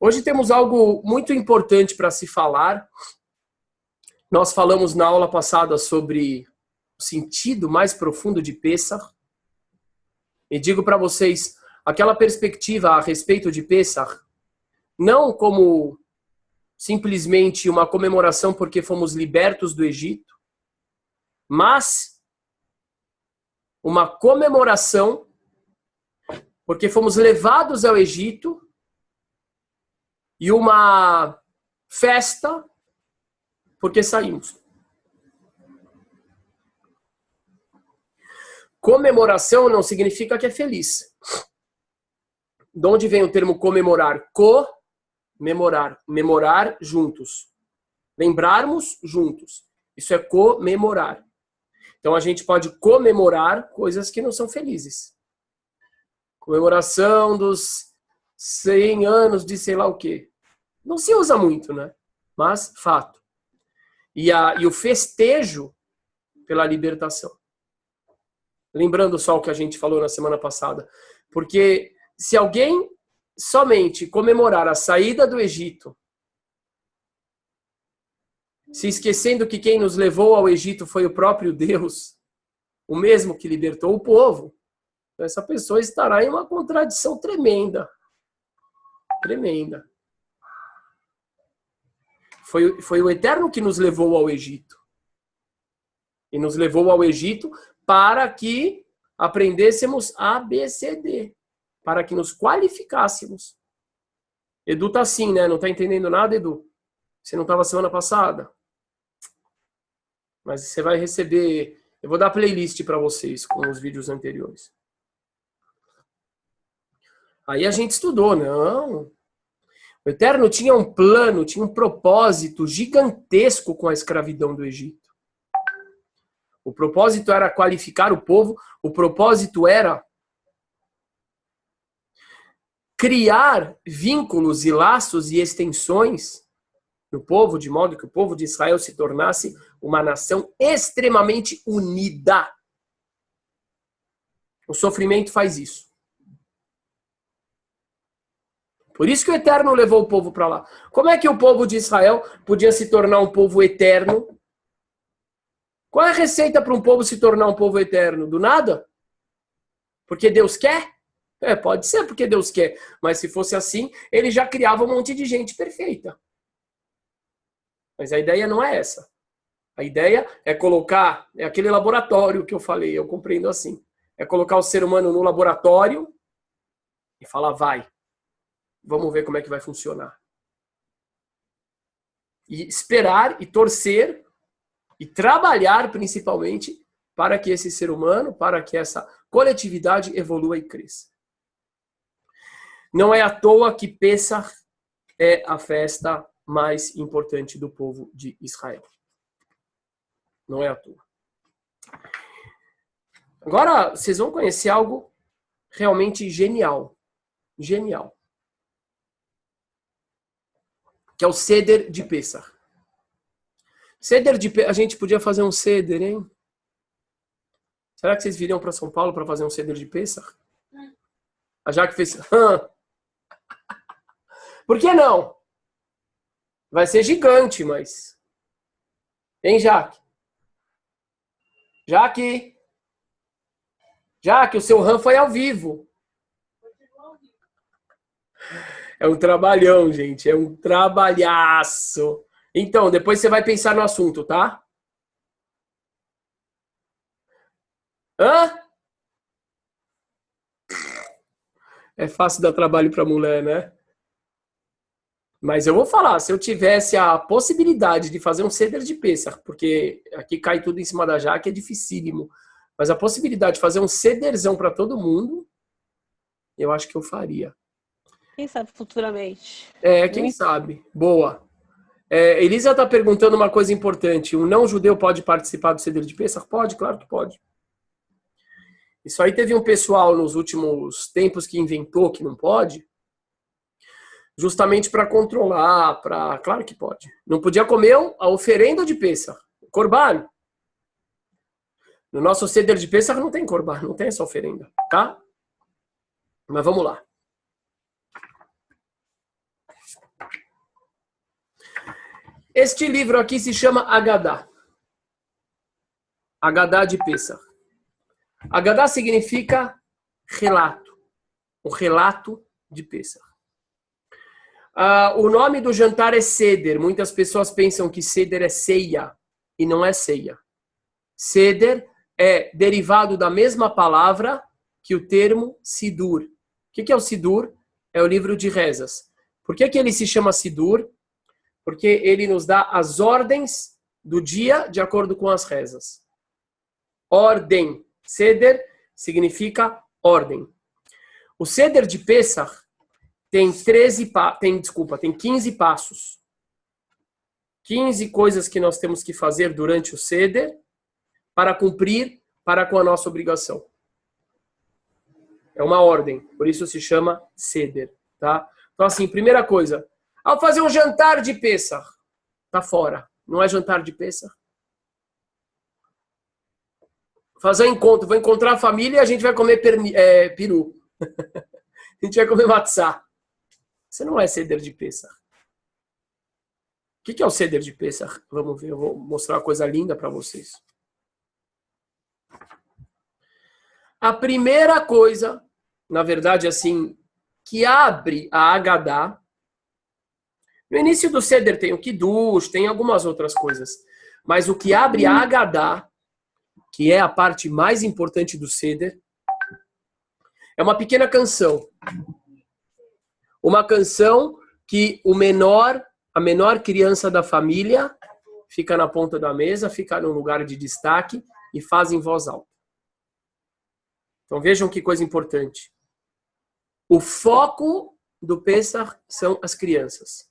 Hoje temos algo muito importante para se falar. Nós falamos na aula passada sobre o sentido mais profundo de Pêssar. E digo para vocês, aquela perspectiva a respeito de Pêssar, não como simplesmente uma comemoração porque fomos libertos do Egito, mas uma comemoração porque fomos levados ao Egito e uma festa porque saímos. Comemoração não significa que é feliz. De onde vem o termo comemorar? Comemorar. Memorar juntos. Lembrarmos juntos. Isso é comemorar. Então a gente pode comemorar coisas que não são felizes. Comemoração dos 100 anos de sei lá o quê. Não se usa muito, né? Mas fato. E o festejo pela libertação. Lembrando só o que a gente falou na semana passada. Porque se alguém somente comemorar a saída do Egito, se esquecendo que quem nos levou ao Egito foi o próprio Deus, o mesmo que libertou o povo, essa pessoa estará em uma contradição tremenda. Tremenda. Foi o Eterno que nos levou ao Egito. E nos levou ao Egito para que aprendêssemos ABCD. Para que nos qualificássemos. Edu tá assim, né? Não tá entendendo nada, Edu? Você não estava semana passada? Mas você vai receber... Eu vou dar playlist para vocês com os vídeos anteriores. Aí a gente estudou, não. O Eterno tinha um plano, tinha um propósito gigantesco com a escravidão do Egito. O propósito era qualificar o povo, o propósito era criar vínculos e laços e extensões no povo, de modo que o povo de Israel se tornasse uma nação extremamente unida. O sofrimento faz isso. Por isso que o Eterno levou o povo para lá. Como é que o povo de Israel podia se tornar um povo eterno? Qual é a receita para um povo se tornar um povo eterno? Do nada? Porque Deus quer? Pode ser porque Deus quer. Mas se fosse assim, ele já criava um monte de gente perfeita. Mas a ideia não é essa. A ideia é colocar, é aquele laboratório que eu falei, eu compreendo assim. É colocar o ser humano no laboratório e falar, vai. Vamos ver como é que vai funcionar. E esperar e torcer e trabalhar principalmente para que esse ser humano, para que essa coletividade evolua e cresça. Não é à toa que Pêssar é a festa mais importante do povo de Israel. Não é à toa. Agora, vocês vão conhecer algo realmente genial. Genial. Que é o Seder de Pêssar. Seder de Pêssar. A gente podia fazer um Seder, hein? Será que vocês viriam para São Paulo para fazer um Seder de Pêssar? A Jaque fez... Por que não? Vai ser gigante, mas... Hein, Jaque? Jaque, o seu RAM foi ao vivo. É um trabalhão, gente. É um trabalhaço. Então, depois você vai pensar no assunto, tá? Hã? É fácil dar trabalho para mulher, né? Mas eu vou falar, se eu tivesse a possibilidade de fazer um Seder de Pêssar, porque aqui cai tudo em cima da Jaque, é dificílimo. Mas a possibilidade de fazer um Sederzão para todo mundo, eu acho que eu faria. Quem sabe futuramente. Quem sabe. Boa. Elisa está perguntando uma coisa importante. Um não-judeu pode participar do Seder de Pêssar? Pode, claro que pode. Isso aí teve um pessoal nos últimos tempos que inventou que não pode, justamente para controlar, claro que pode. Não podia comer a oferenda de Pêssar, Corban. No nosso Seder de Pêssar não tem Corban, não tem essa oferenda, tá? Mas vamos lá. Este livro aqui se chama Agadá. Agadá de Pessah. Agadá significa relato. O relato de Pessah. O nome do jantar é Seder. Muitas pessoas pensam que Seder é ceia. E não é ceia. Seder é derivado da mesma palavra que o termo Sidur. O que é o Sidur? É o livro de rezas. Por que ele se chama Sidur? Porque ele nos dá as ordens do dia de acordo com as rezas. Ordem. Seder significa ordem. O Seder de Pessah tem 15 passos. 15 coisas que nós temos que fazer durante o Seder para cumprir para com a nossa obrigação. É uma ordem, por isso se chama Seder, tá? Então assim, primeira coisa, ao fazer um jantar de Pessah, tá fora, não é jantar de Pessah. Fazer um encontro, vou encontrar a família e a gente vai comer peru. A gente vai comer matzá. Isso não é Seder de Pessah. O que é o Seder de Pessah? Vamos ver, eu vou mostrar uma coisa linda para vocês. A primeira coisa, na verdade, assim, que abre a Agadá, no início do Seder tem o Kiddush, tem algumas outras coisas, mas o que abre a Agadá, que é a parte mais importante do Seder, é uma pequena canção. Uma canção que a menor criança da família fica na ponta da mesa, fica num lugar de destaque e faz em voz alta. Então vejam que coisa importante. O foco do Pessah são as crianças.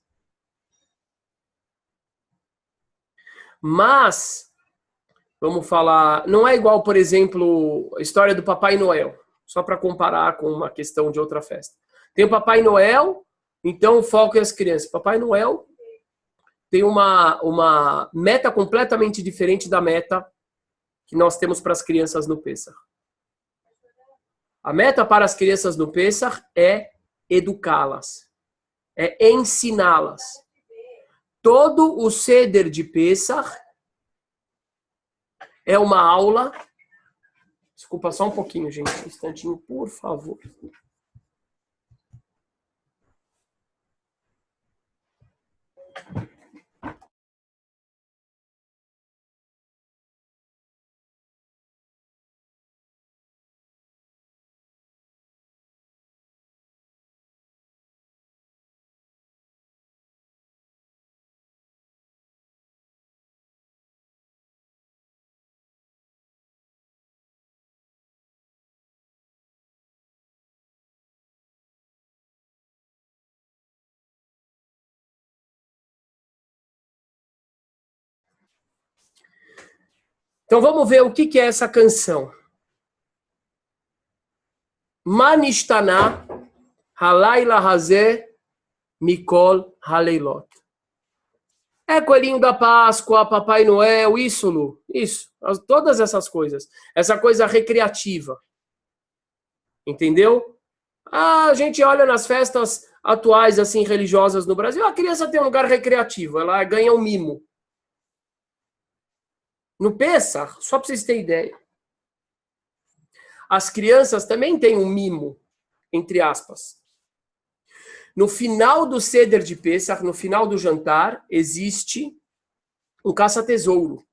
Mas, vamos falar, não é igual, por exemplo, a história do Papai Noel, só para comparar com uma questão de outra festa. Tem o Papai Noel, então o foco é as crianças. Papai Noel tem uma meta completamente diferente da meta que nós temos para as crianças no Pessah. A meta para as crianças no Pessah é educá-las, é ensiná-las. Todo o Seder de Pessah é uma aula. Desculpa só um pouquinho, gente. Um instantinho, por favor. Então vamos ver o que é essa canção. Manishtaná halayla hazeh mikol haleilot. É Coelhinho da Páscoa, Papai Noel, isso, Lu. Isso. Todas essas coisas. Essa coisa recreativa. Entendeu? A gente olha nas festas atuais, assim, religiosas no Brasil, a criança tem um lugar recreativo, ela ganha um mimo. No Pessah, só para vocês terem ideia, as crianças também têm um mimo, entre aspas. No final do Seder de Pessah, no final do jantar, existe um caça-tesouro.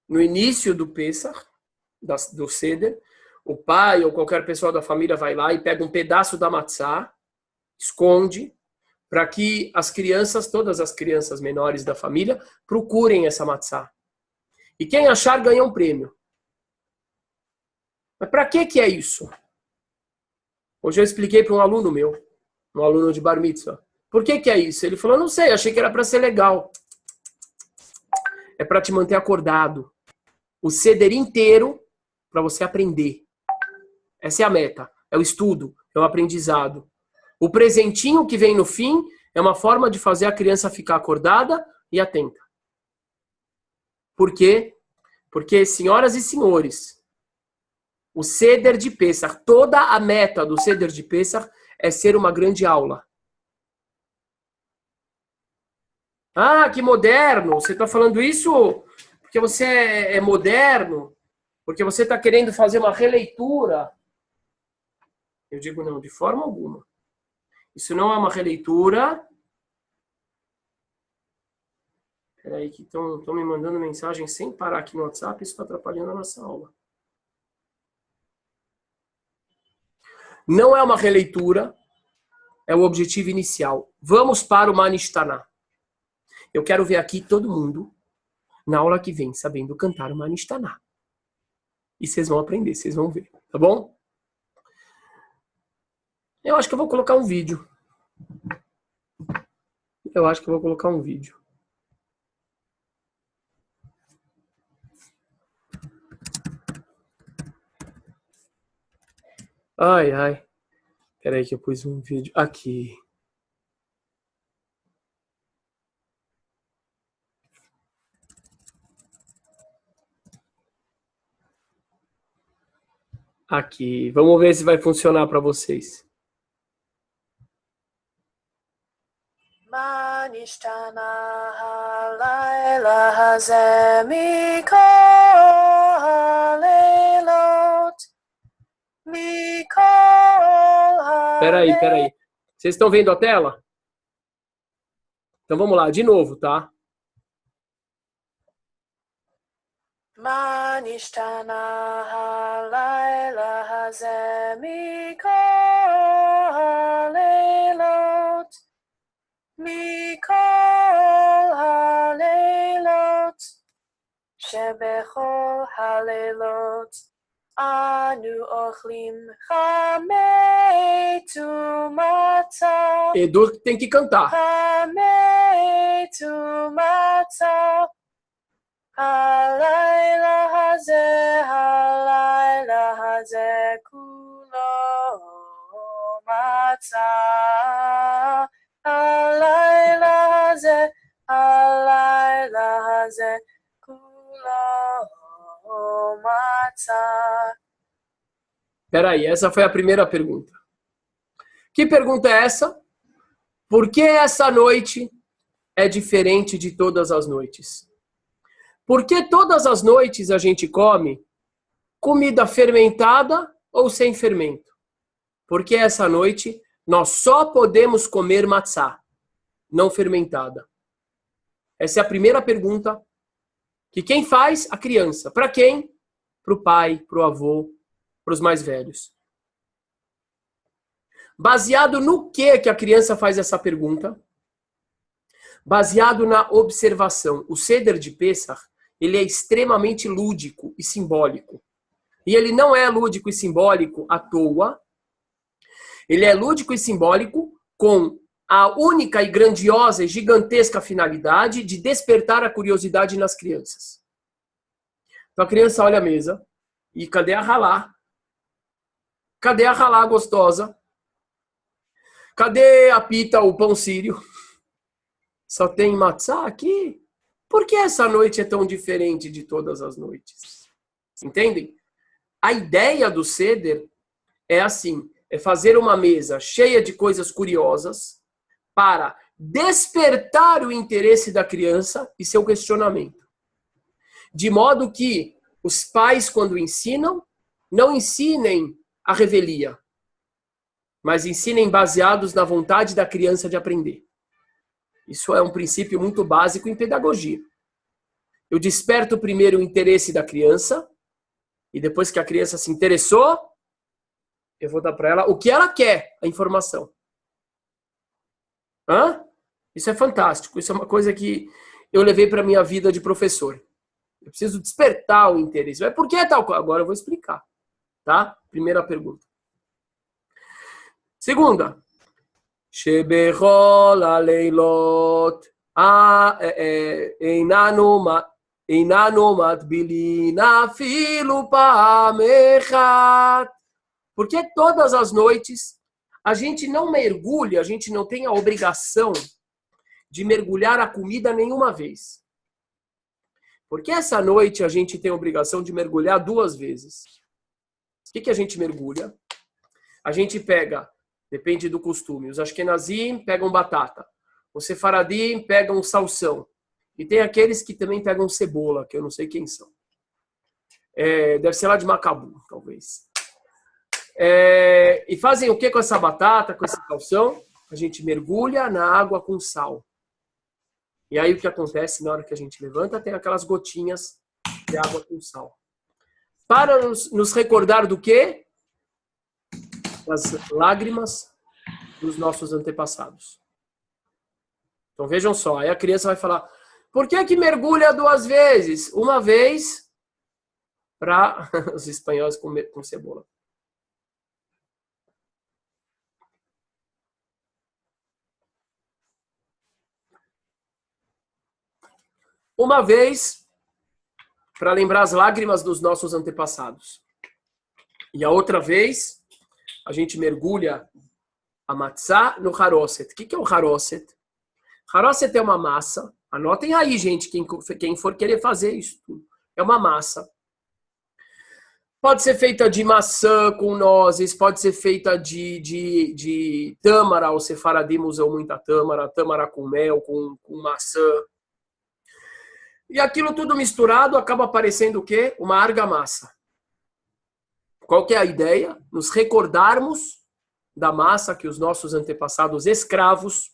No início do Pessah, do Seder, o pai ou qualquer pessoa da família vai lá e pega um pedaço da matzá, esconde, para que as crianças, todas as crianças menores da família, procurem essa matzá. E quem achar ganha um prêmio. Mas para que é isso? Hoje eu expliquei para um aluno meu, um aluno de Bar Mitzvah. Por que é isso? Ele falou, não sei, achei que era para ser legal. É para te manter acordado. O Seder inteiro para você aprender. Essa é a meta. É o estudo, é o aprendizado. O presentinho que vem no fim é uma forma de fazer a criança ficar acordada e atenta. Por quê? Porque, senhoras e senhores, o Seder de Pessah, toda a meta do Seder de Pessah é ser uma grande aula. Ah, que moderno! Você está falando isso porque você é moderno? Porque você está querendo fazer uma releitura? Eu digo não, de forma alguma. Isso não é uma releitura. Espera aí que estão me mandando mensagem sem parar aqui no WhatsApp. Isso está atrapalhando a nossa aula. Não é uma releitura. É o objetivo inicial. Vamos para o Manishtaná. Eu quero ver aqui todo mundo na aula que vem sabendo cantar o Manishtaná. E vocês vão aprender, vocês vão ver, tá bom? Eu acho que eu vou colocar um vídeo. Ai, ai. Peraí que eu pus um vídeo aqui. Aqui. Vamos ver se vai funcionar para vocês. Peraí. Vocês estão vendo a tela? Então vamos lá, de novo, tá? שבכל הלילות אנו אוכלים חמי ומצה. Edu tem que cantar. חמי ומצה. הלילה הזה כולו מצה. הלילה הזה Peraí, essa foi a primeira pergunta. Que pergunta é essa? Por que essa noite é diferente de todas as noites? Por que todas as noites a gente come comida fermentada ou sem fermento? Porque essa noite nós só podemos comer matzá, não fermentada. Essa é a primeira pergunta que quem faz? A criança. Para quem? Para o pai, para o avô, para os mais velhos. Baseado no que a criança faz essa pergunta? Baseado na observação. O Seder de Pessach, ele é extremamente lúdico e simbólico. E ele não é lúdico e simbólico à toa. Ele é lúdico e simbólico com a única e grandiosa e gigantesca finalidade de despertar a curiosidade nas crianças. Então a criança olha a mesa e cadê a ralá? Cadê a ralá gostosa? Cadê a pita, o pão sírio? Só tem matzá aqui? Por que essa noite é tão diferente de todas as noites? Entendem? A ideia do Seder é assim, é fazer uma mesa cheia de coisas curiosas para despertar o interesse da criança e seu questionamento. De modo que os pais, quando ensinam, não ensinem a revelia, mas ensinem baseados na vontade da criança de aprender. Isso é um princípio muito básico em pedagogia. Eu desperto primeiro o interesse da criança, e depois que a criança se interessou, eu vou dar para ela o que ela quer, a informação. Isso é fantástico. Isso é uma coisa que eu levei para a minha vida de professor. Eu preciso despertar o interesse. Mas por que tal coisa? Agora eu vou explicar. Tá? Primeira pergunta. Segunda. Shebechol haleilot einanu matbilin afilu pa'am echat. Porque todas as noites a gente não mergulha, a gente não tem a obrigação de mergulhar a comida nenhuma vez. Porque essa noite a gente tem a obrigação de mergulhar 2 vezes. O que a gente mergulha? A gente pega, depende do costume, os ashkenazim pegam batata. Os sefaradim pegam salsão. E tem aqueles que também pegam cebola, que eu não sei quem são. Deve ser lá de Macabu, talvez. E fazem o que com essa batata, com esse salsão? A gente mergulha na água com sal. E aí o que acontece na hora que a gente levanta, tem aquelas gotinhas de água com sal. Para nos recordar do quê? Das lágrimas dos nossos antepassados. Então vejam só, aí a criança vai falar, por que mergulha 2 vezes? Uma vez para os espanhóis com cebola. Uma vez para lembrar as lágrimas dos nossos antepassados. E a outra vez, a gente mergulha a matzá no haroset. O que é o haroset? Haroset é uma massa. Anotem aí, gente, quem for querer fazer isso tudo. É uma massa. Pode ser feita de maçã com nozes, pode ser feita de tâmara, os sefaradim usam muita tâmara com mel, com maçã. E aquilo tudo misturado acaba aparecendo o quê? Uma argamassa. Qual que é a ideia? Nos recordarmos da massa que os nossos antepassados escravos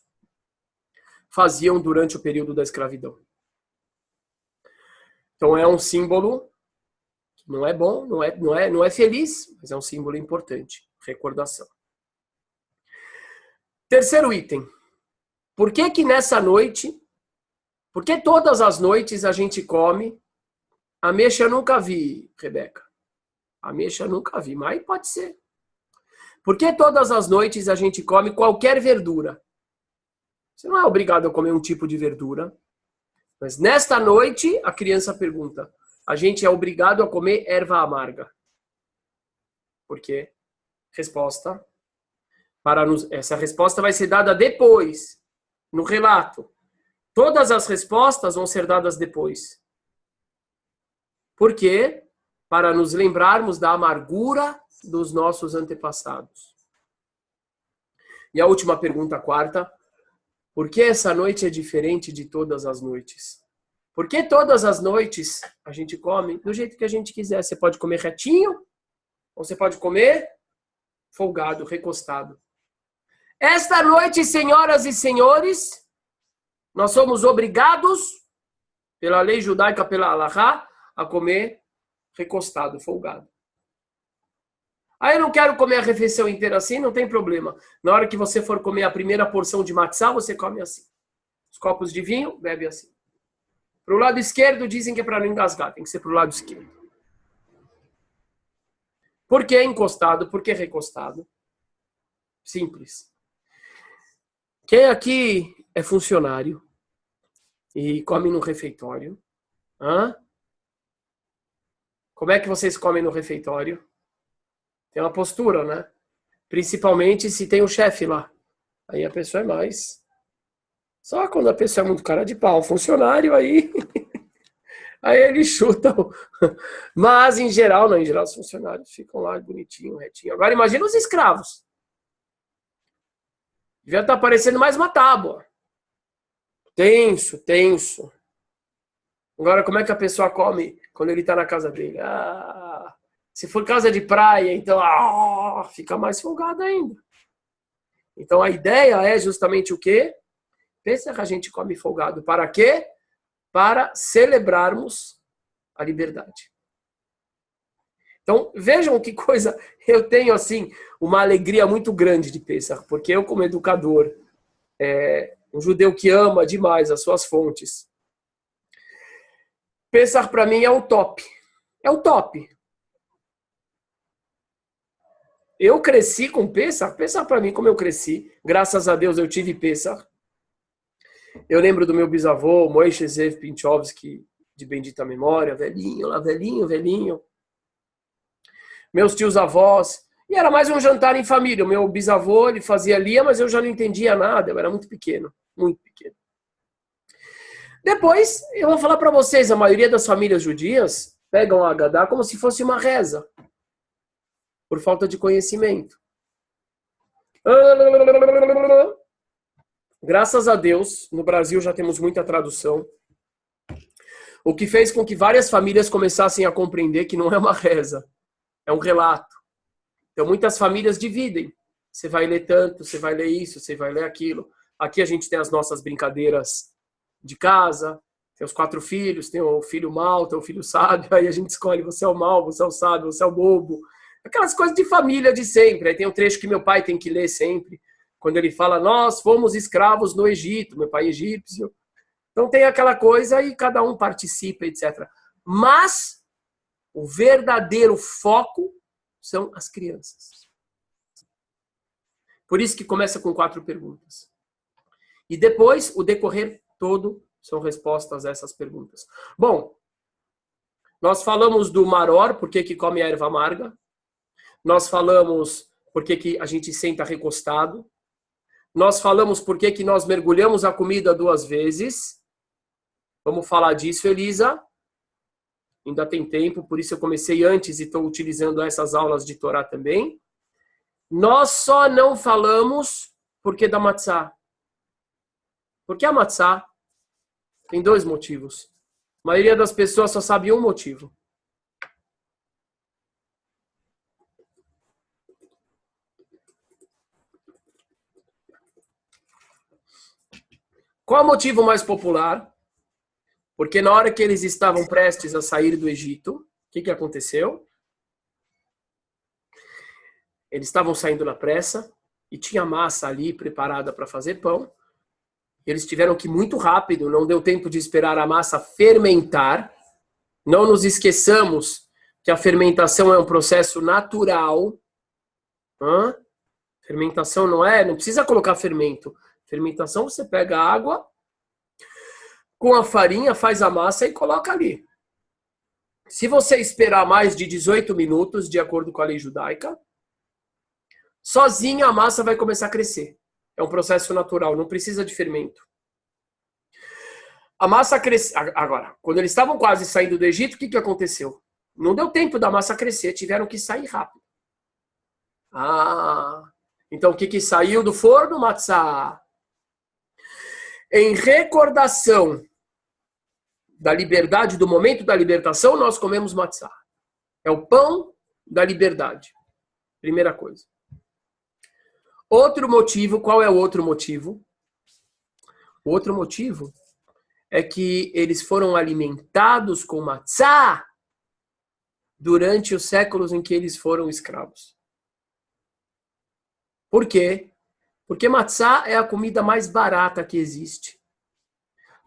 faziam durante o período da escravidão. Então é um símbolo que não é bom, não é feliz, mas é um símbolo importante. Recordação. Terceiro item. Por que nessa noite... Por que todas as noites a gente come? Ameixa eu nunca vi, Rebeca. Ameixa eu nunca vi, mas pode ser. Por que todas as noites a gente come qualquer verdura? Você não é obrigado a comer um tipo de verdura. Mas nesta noite, a criança pergunta, a gente é obrigado a comer erva amarga. Por quê? Resposta. Essa resposta vai ser dada depois, no relato. Todas as respostas vão ser dadas depois. Por quê? Para nos lembrarmos da amargura dos nossos antepassados. E a última pergunta, quarta. Por que essa noite é diferente de todas as noites? Por que todas as noites a gente come do jeito que a gente quiser? Você pode comer retinho, ou você pode comer folgado, recostado. Esta noite, senhoras e senhores... Nós somos obrigados, pela lei judaica, pela Halachá, a comer recostado, folgado. Aí eu não quero comer a refeição inteira assim, não tem problema. Na hora que você for comer a primeira porção de matzá, você come assim. Os copos de vinho, bebe assim. Para o lado esquerdo, dizem que é para não engasgar, tem que ser para o lado esquerdo. Por que encostado? Por que recostado? Simples. Quem aqui é funcionário e come no refeitório? Como é que vocês comem no refeitório? Tem uma postura, né? Principalmente se tem o chefe lá. Aí a pessoa é mais... Só quando a pessoa é muito cara de pau, funcionário, aí ele chuta. Mas em geral, não. Em geral os funcionários ficam lá bonitinho, retinho. Agora imagina os escravos. Devia estar parecendo mais uma tábua. Tenso, tenso. Agora, como é que a pessoa come quando ele está na casa dele? Se for casa de praia, então fica mais folgado ainda. Então, a ideia é justamente o quê? Pensa que a gente come folgado. Para quê? Para celebrarmos a liberdade. Então, vejam que coisa. Eu tenho, assim, uma alegria muito grande de Pêssar, porque eu, como educador, um judeu que ama demais as suas fontes, Pêssar, para mim, é o top. É o top. Eu cresci com Pêssar. Pêssar, para mim, como eu cresci, graças a Deus eu tive Pêssar. Eu lembro do meu bisavô, Moishe Zev Pinchovski, de bendita memória, velhinho lá, velhinho. Meus tios avós. E era mais um jantar em família. O meu bisavô, ele fazia lia, mas eu já não entendia nada. Eu era muito pequeno. Muito pequeno. Depois, eu vou falar para vocês, a maioria das famílias judias pegam a Agadá como se fosse uma reza. Por falta de conhecimento. Graças a Deus, no Brasil já temos muita tradução, o que fez com que várias famílias começassem a compreender que não é uma reza, é um relato. Então, muitas famílias dividem. Você vai ler tanto, você vai ler isso, você vai ler aquilo. Aqui a gente tem as nossas brincadeiras de casa, tem os 4 filhos, tem o filho mau, tem o filho sábio, aí a gente escolhe, você é o mau, você é o sábio, você é o bobo. Aquelas coisas de família de sempre. Aí tem um trecho que meu pai tem que ler sempre, quando ele fala, nós fomos escravos no Egito, meu pai é egípcio. Então tem aquela coisa e cada um participa, etc. Mas o verdadeiro foco são as crianças. Por isso que começa com 4 perguntas. E depois, o decorrer todo são respostas a essas perguntas. Bom, nós falamos do maror, por que come a erva amarga. Nós falamos por que a gente senta recostado. Nós falamos por que nós mergulhamos a comida 2 vezes. Vamos falar disso, Elisa. Ainda tem tempo, por isso eu comecei antes e estou utilizando essas aulas de Torá também. Nós só não falamos por que da matzá. Porque a matzá tem 2 motivos. A maioria das pessoas só sabe um motivo. Qual é o motivo mais popular? Porque na hora que eles estavam prestes a sair do Egito, o que aconteceu? Eles estavam saindo na pressa e tinha massa ali preparada para fazer pão. Eles tiveram que ir muito rápido, não deu tempo de esperar a massa fermentar. Não nos esqueçamos que a fermentação é um processo natural. Fermentação não precisa colocar fermento. Fermentação, você pega a água, com a farinha, faz a massa e coloca ali. Se você esperar mais de 18 minutos, de acordo com a lei judaica, sozinha a massa vai começar a crescer. É um processo natural, não precisa de fermento. A massa cresceu. Agora, quando eles estavam quase saindo do Egito, o que aconteceu? Não deu tempo da massa crescer, tiveram que sair rápido. Então o que saiu do forno? Matzá. Em recordação da liberdade, do momento da libertação, nós comemos matzá. É o pão da liberdade. Primeira coisa. Outro motivo, qual é o outro motivo? O outro motivo é que eles foram alimentados com matzá durante os séculos em que eles foram escravos. Por quê? Porque matzá é a comida mais barata que existe.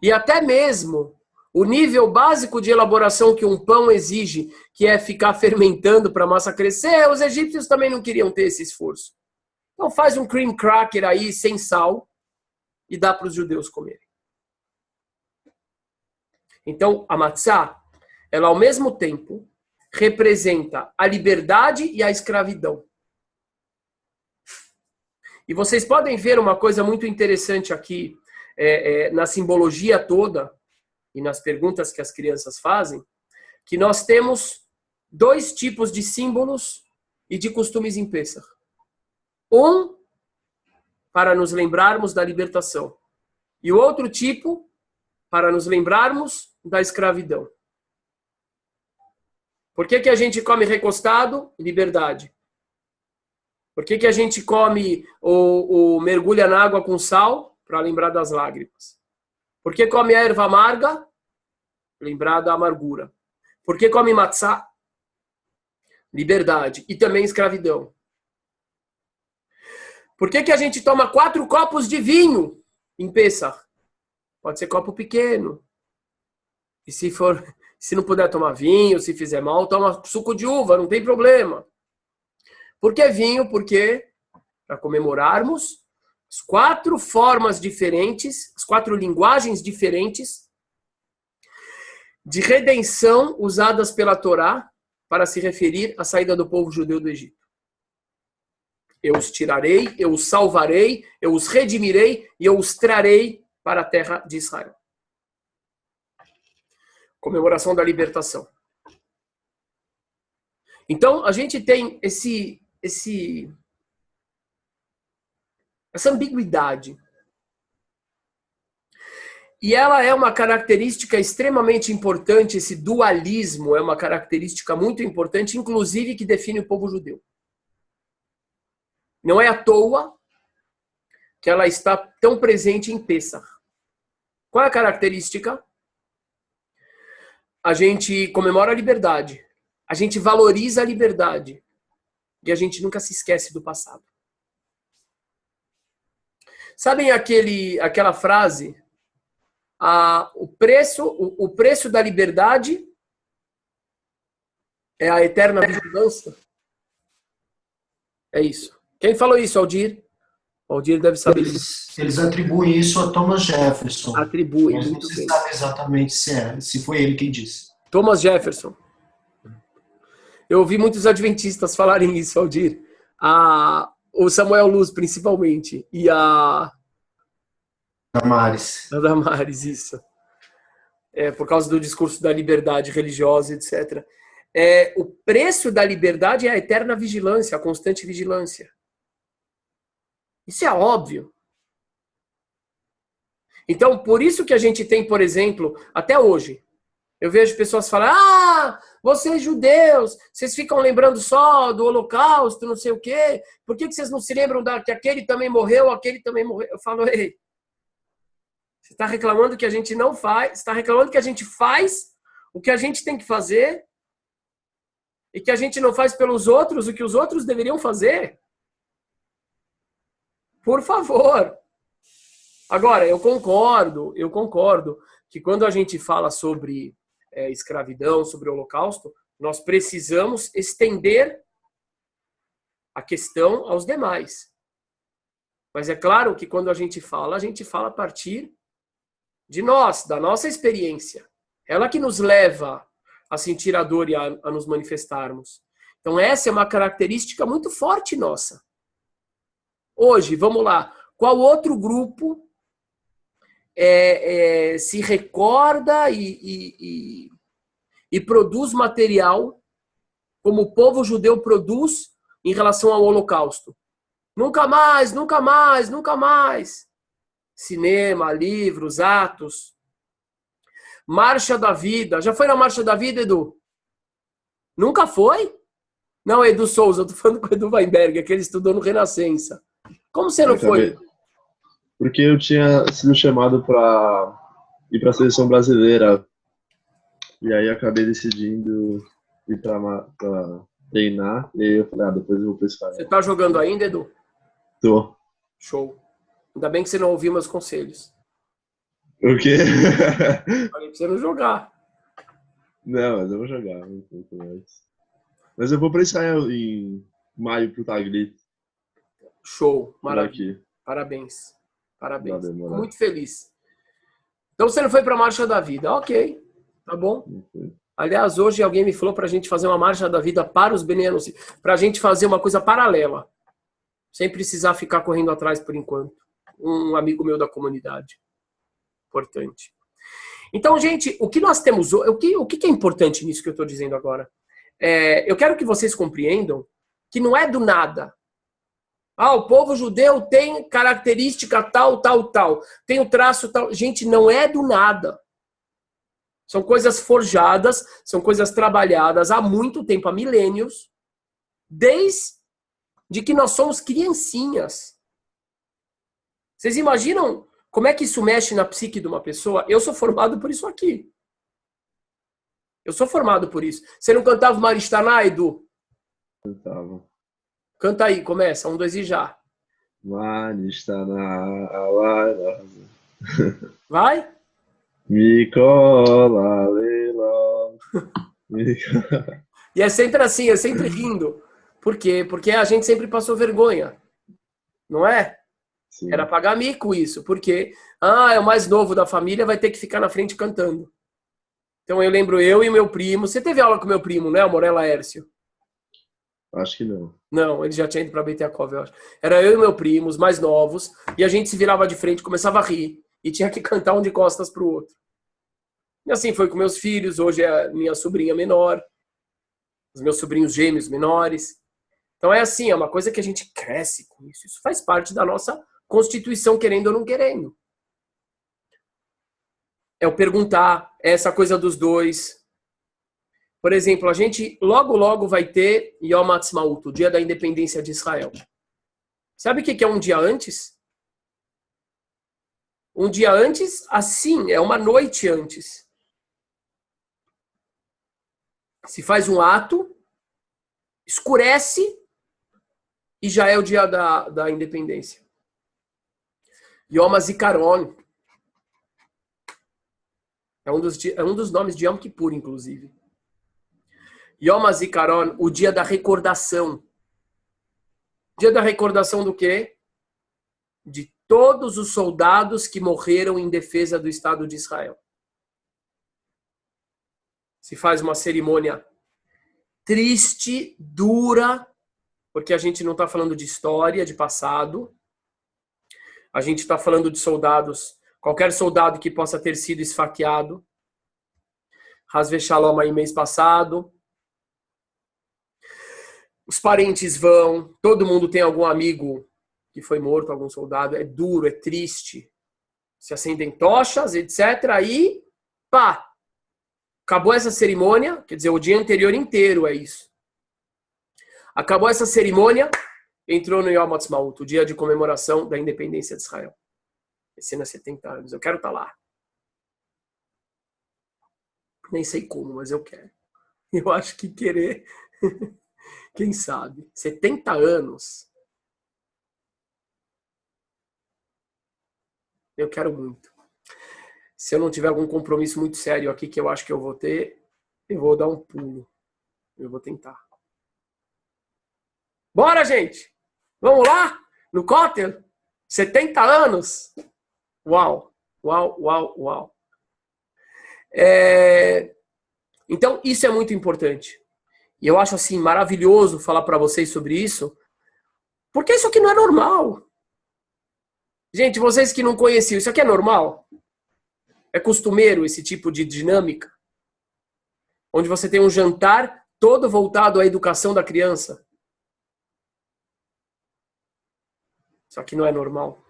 E até mesmo o nível básico de elaboração que um pão exige, que é ficar fermentando para a massa crescer, os egípcios também não queriam ter esse esforço. Então faz um cream cracker aí sem sal e dá para os judeus comerem. Então a matzá, ela ao mesmo tempo representa a liberdade e a escravidão. E vocês podem ver uma coisa muito interessante aqui, na simbologia toda, e nas perguntas que as crianças fazem, que nós temos 2 tipos de símbolos e de costumes em Pêssach. Um, para nos lembrarmos da libertação. E o outro tipo, para nos lembrarmos da escravidão. Por que a gente come recostado? Liberdade. Por que a gente come ou mergulha na água com sal? Para lembrar das lágrimas. Por que come a erva amarga? Lembrar da amargura. Por que come matzá? Liberdade. E também escravidão. Por que a gente toma 4 copos de vinho em Pêssach? Pode ser copo pequeno. E se não puder tomar vinho, se fizer mal, toma suco de uva, não tem problema. Por que vinho? Porque para comemorarmos as 4 formas diferentes, as 4 linguagens diferentes de redenção usadas pela Torá para se referir à saída do povo judeu do Egito. Eu os tirarei, eu os salvarei, eu os redimirei e eu os trarei para a terra de Israel. Comemoração da libertação. Então, a gente tem essa ambiguidade. E ela é uma característica extremamente importante, esse dualismo é uma característica muito importante, inclusive que define o povo judeu. Não é à toa que ela está tão presente em Pessah. Qual é a característica? A gente comemora a liberdade, a gente valoriza a liberdade e a gente nunca se esquece do passado. Sabem aquela frase? O preço da liberdade é a eterna vigilância? É isso. Quem falou isso, Aldir? O Aldir deve saber disso. Eles atribuem isso a Thomas Jefferson. Atribuem, mas não muito se bem. sabe exatamente se foi ele quem disse. Thomas Jefferson. Eu ouvi muitos adventistas falarem isso, Aldir. O Samuel Luz, principalmente. E a Damares. Isso. Por causa do discurso da liberdade religiosa, etc. O preço da liberdade é a eterna vigilância, a constante vigilância. Isso é óbvio. Então, por isso que a gente tem, por exemplo, até hoje, eu vejo pessoas falar, vocês judeus, vocês ficam lembrando só do Holocausto, não sei o quê, por que vocês não se lembram que aquele também morreu, aquele também morreu? Eu falo, ei, você está reclamando que a gente não faz, você está reclamando que a gente faz o que a gente tem que fazer e que a gente não faz pelos outros o que os outros deveriam fazer? Por favor. Agora, eu concordo que quando a gente fala sobre escravidão, sobre o Holocausto, nós precisamos estender a questão aos demais. Mas é claro que quando a gente fala a partir de nós, da nossa experiência. Ela que nos leva a sentir a dor e a nos manifestarmos. Então essa é uma característica muito forte nossa. Hoje, vamos lá, qual outro grupo se recorda e produz material como o povo judeu produz em relação ao Holocausto? Nunca mais, nunca mais, nunca mais. Cinema, livros, atos. Marcha da Vida. Já foi na Marcha da Vida, Edu? Nunca foi? Não, Edu Souza, eu tô falando com o Edu Weinberg, que ele estudou no Renascença. Como você não foi? Porque eu tinha sido chamado para ir para a seleção brasileira. E aí acabei decidindo ir para treinar. E aí eu falei, depois eu vou para Israel. Você tá jogando ainda, Edu? Tô. Show. Ainda bem que você não ouviu meus conselhos. O quê? Falei pra você não jogar. Não, mas eu vou jogar um pouco mais. Mas eu vou para Israel em maio pro Taglit. Show. Maravilha. Parabéns. Parabéns. Fico muito feliz. Então você não foi para a Marcha da Vida. Ok. Tá bom. Aliás, hoje alguém me falou para a gente fazer uma Marcha da Vida para os benianos. Para a gente fazer uma coisa paralela. Sem precisar ficar correndo atrás por enquanto. Um amigo meu da comunidade. Importante. Então, gente, o que nós temos... O que é importante nisso que eu estou dizendo agora? Eu quero que vocês compreendam que não é do nada. O povo judeu tem característica tal, tal, tal. Tem o traço tal. Gente, não é do nada. São coisas forjadas, são coisas trabalhadas há muito tempo, há milênios, desde que nós somos criancinhas. Vocês imaginam como é que isso mexe na psique de uma pessoa? Eu sou formado por isso aqui. Eu sou formado por isso. Você não cantava Maristaná, Edu? Cantava. Canta aí, começa. 1, 2 e já. Maristaná. Vai? Micola, Leiló. E é sempre assim, é sempre rindo. Por quê? Porque a gente sempre passou vergonha. Não é? Sim. Era pagar mico isso. Por quê? É o mais novo da família, vai ter que ficar na frente cantando. Então eu lembro eu e meu primo. Você teve aula com meu primo, né? O Morella Hércio. Acho que não. Não, ele já tinha ido para Betiakov, eu acho. Era eu e meu primo, os mais novos, e a gente se virava de frente, começava a rir. E tinha que cantar um de costas pro outro. E assim foi com meus filhos. Hoje é a minha sobrinha menor. Os meus sobrinhos gêmeos menores. Então é assim, é uma coisa que a gente cresce com isso. Isso faz parte da nossa constituição, querendo ou não querendo. É o perguntar, é essa coisa dos dois. Por exemplo, a gente logo vai ter Yom Ha'atzmaut, o dia da independência de Israel. Sabe o que é um dia antes? Um dia antes, assim, é uma noite antes. Se faz um ato, escurece e já é o dia da independência. Yom HaZikaron. É um dos nomes de Yom Kippur, inclusive. Yom HaZikaron, o dia da recordação. Dia da recordação do quê? De todos os soldados que morreram em defesa do Estado de Israel. Se faz uma cerimônia triste, dura, porque a gente não está falando de história, de passado. A gente está falando de soldados, qualquer soldado que possa ter sido esfaqueado. Hasve Shalom aí mês passado. Os parentes vão, todo mundo tem algum amigo que foi morto, algum soldado. É duro, é triste. Se acendem tochas, etc. Aí, pá! Acabou essa cerimônia, quer dizer, o dia anterior inteiro é isso. Acabou essa cerimônia, entrou no Yom Ha'atzmaut, o dia de comemoração da independência de Israel. Esse ano é 70 anos, eu quero estar lá. Nem sei como, mas eu quero. Eu acho que querer, quem sabe, 70 anos. Eu quero muito. Se eu não tiver algum compromisso muito sério aqui que eu acho que eu vou ter, eu vou dar um pulo. Eu vou tentar. Bora, gente! Vamos lá? No Kotel? 70 anos? Uau! Uau, uau, uau. Então, isso é muito importante. E eu acho, assim, maravilhoso falar para vocês sobre isso, porque isso aqui não é normal. Gente, vocês que não conheciam, isso aqui é normal? É costumeiro esse tipo de dinâmica? Onde você tem um jantar todo voltado à educação da criança? Isso aqui não é normal.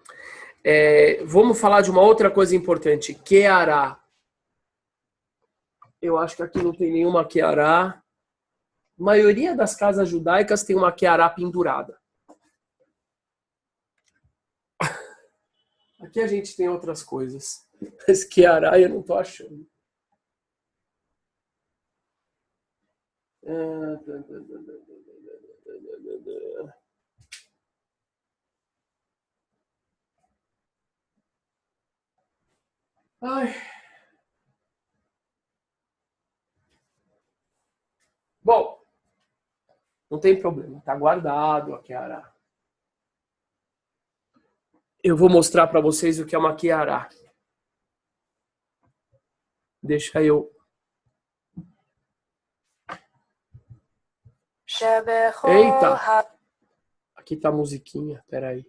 Vamos falar de uma outra coisa importante. Keará. Eu acho que aqui não tem nenhuma Keará. A maioria das casas judaicas tem uma Keará pendurada. Aqui a gente tem outras coisas. Mas Keará eu não estou achando. Ai. Bom, não tem problema. Está guardado a Keará. Eu vou mostrar para vocês o que é uma Keará. Deixa eu... Eita! Aqui tá a musiquinha, peraí.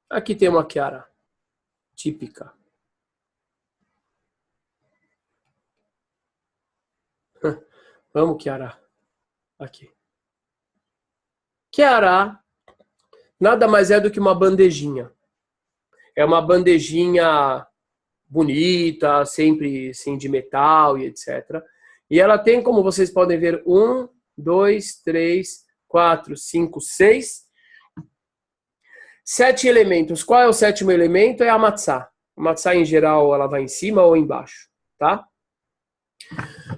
Aqui tem uma Keará típica. Vamos, Keará. Aqui. Keará nada mais é do que uma bandejinha. É uma bandejinha bonita, sempre assim, de metal e etc. E ela tem, como vocês podem ver, 1, 2, 3, 4, 5, 6, 7 elementos. Qual é o sétimo elemento? É a matzá. A matzá, em geral, ela vai em cima ou embaixo, tá?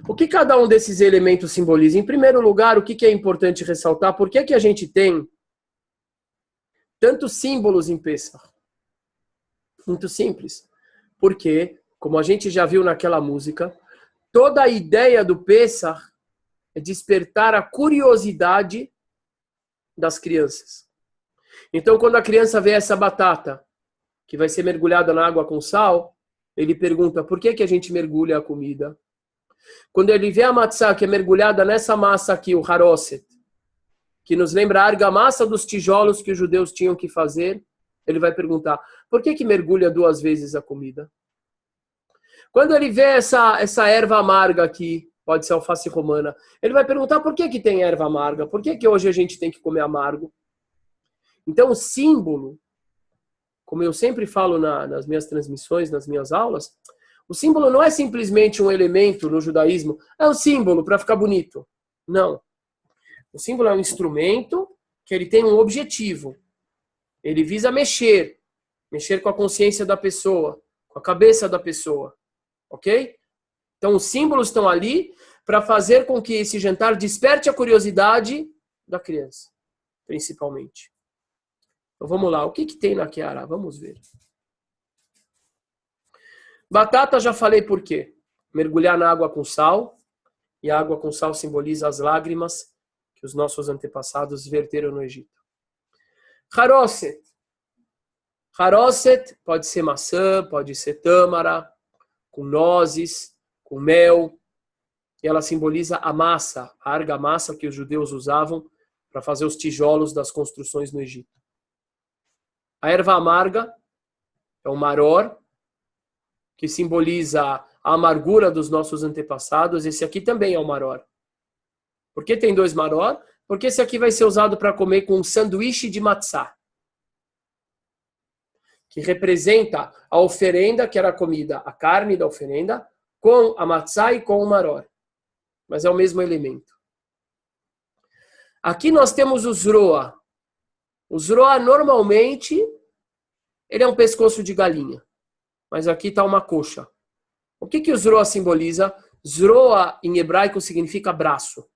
O que cada um desses elementos simboliza? Em primeiro lugar, o que é importante ressaltar? Por que a gente tem tantos símbolos em Pessach? Muito simples. Porque, como a gente já viu naquela música, toda a ideia do Pessach é despertar a curiosidade das crianças. Então, quando a criança vê essa batata, que vai ser mergulhada na água com sal, ele pergunta, por que a gente mergulha a comida? Quando ele vê a matzá, que é mergulhada nessa massa aqui, o haroset, que nos lembra a argamassa dos tijolos que os judeus tinham que fazer, ele vai perguntar, por que mergulha 2 vezes a comida? Quando ele vê essa erva amarga aqui, pode ser alface romana, ele vai perguntar por que tem erva amarga? Por que hoje a gente tem que comer amargo? Então, o símbolo, como eu sempre falo nas minhas transmissões, nas minhas aulas, o símbolo não é simplesmente um elemento no judaísmo, é um símbolo para ficar bonito. Não. O símbolo é um instrumento que ele tem um objetivo. Ele visa mexer com a consciência da pessoa, com a cabeça da pessoa. Ok? Então, os símbolos estão ali para fazer com que esse jantar desperte a curiosidade da criança, principalmente. Então, vamos lá. O que tem na Kiara? Vamos ver. Batata, já falei por quê. Mergulhar na água com sal. E a água com sal simboliza as lágrimas que os nossos antepassados verteram no Egito. Haroset. Haroset pode ser maçã, pode ser tâmara, com nozes, com mel. E ela simboliza a massa, a argamassa que os judeus usavam para fazer os tijolos das construções no Egito. A erva amarga é o maror, que simboliza a amargura dos nossos antepassados. Esse aqui também é o maror. Por que tem dois maror? Porque esse aqui vai ser usado para comer com um sanduíche de matzá, que representa a oferenda, que era a comida, a carne da oferenda, com a matzá e com o maror. Mas é o mesmo elemento. Aqui nós temos o zroa. O zroa, normalmente, ele é um pescoço de galinha. Mas aqui está uma coxa. O que o zroa simboliza? Zroa, em hebraico, significa braço.